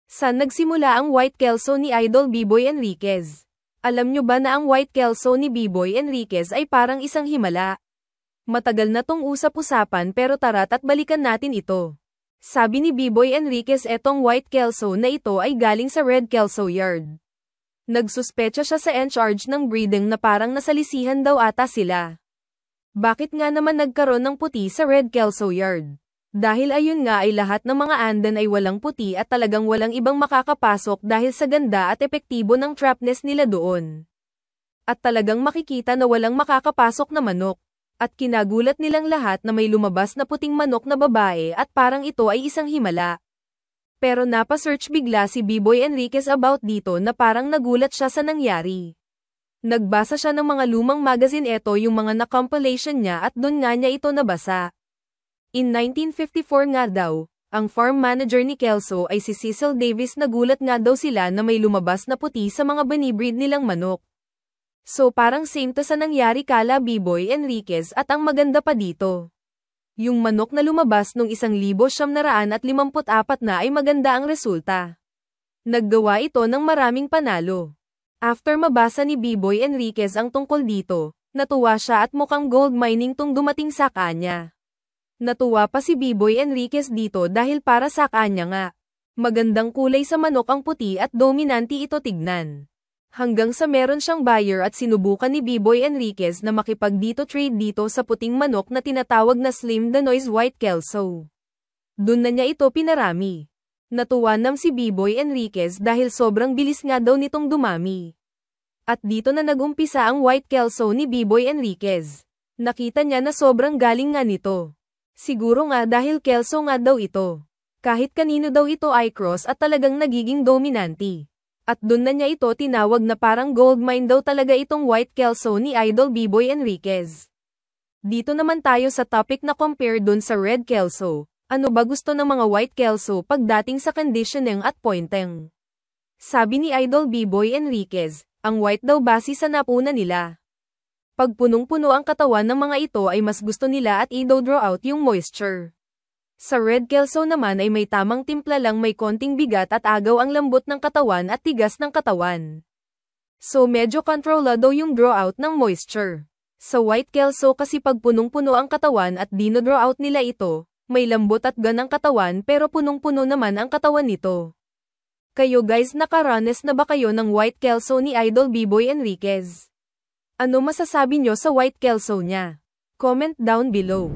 Saan nagsimula ang White Kelso ni Idol B-Boy Enriquez? Alam nyo ba na ang White Kelso ni B-Boy Enriquez ay parang isang himala? Matagal na tong usap-usapan pero tara't at balikan natin ito. Sabi ni B-Boy Enriquez etong White Kelso na ito ay galing sa Red Kelso Yard. Nagsuspecha siya sa in-charge ng breeding na parang nasalisihan daw ata sila. Bakit nga naman nagkaroon ng puti sa Red Kelso Yard? Dahil ayun nga ay lahat ng mga andan ay walang puti at talagang walang ibang makakapasok dahil sa ganda at epektibo ng trapness nila doon. At talagang makikita na walang makakapasok na manok. At kinagulat nilang lahat na may lumabas na puting manok na babae at parang ito ay isang himala. Pero napasearch bigla si B-Boy Enriquez about dito na parang nagulat siya sa nangyari. Nagbasa siya ng mga lumang magazine, eto yung mga na-compilation niya at doon nga niya ito nabasa. In 1954 nga daw, ang farm manager ni Kelso ay si Cecil Davis, nagulat nga daw sila na may lumabas na puti sa mga binibreed nilang manok. So parang same to sa nangyari kala B-Boy Enriquez at ang maganda pa dito. Yung manok na lumabas nung 1954 na ay maganda ang resulta. Naggawa ito ng maraming panalo. After mabasa ni B-Boy Enriquez ang tungkol dito, natuwa siya at mukhang gold mining tong dumating sa kanya. Natuwa pa si B-Boy Enriquez dito dahil para sa kanya nga. Magandang kulay sa manok ang puti at dominanti ito tignan. Hanggang sa meron siyang buyer at sinubukan ni B-Boy Enriquez na makipag-dito trade dito sa puting manok na tinatawag na Slim Danois White Kelso. Dun na niya ito pinarami. Natuwa nam si B-Boy Enriquez dahil sobrang bilis nga daw nitong dumami. At dito na nagumpisa ang White Kelso ni B-Boy Enriquez. Nakita niya na sobrang galing nga nito. Siguro nga dahil Kelso nga daw ito. Kahit kanino daw ito ay cross at talagang nagiging dominanti. At dun na niya ito tinawag na parang gold mine daw talaga itong White Kelso ni Idol B-Boy Enriquez. Dito naman tayo sa topic na compare dun sa Red Kelso. Ano ba gusto ng mga White Kelso pagdating sa conditioning at pointing? Sabi ni Idol B-Boy Enriquez, ang white daw base sa napuna nila. Pag punong-puno ang katawan ng mga ito ay mas gusto nila at i-draw out yung moisture. Sa Red Kelso naman ay may tamang timpla lang, may konting bigat at agaw ang lambot ng katawan at tigas ng katawan. So medyo kontrolado yung draw out ng moisture. Sa White Kelso kasi pag punong-puno ang katawan at dino-draw out nila ito, may lambot at ganang katawan pero punong-puno naman ang katawan nito. Kayo guys, nakaranas na ba kayo ng White Kelso ni Idol B-Boy Enriquez? Ano masasabi nyo sa White Kelso niya? Comment down below.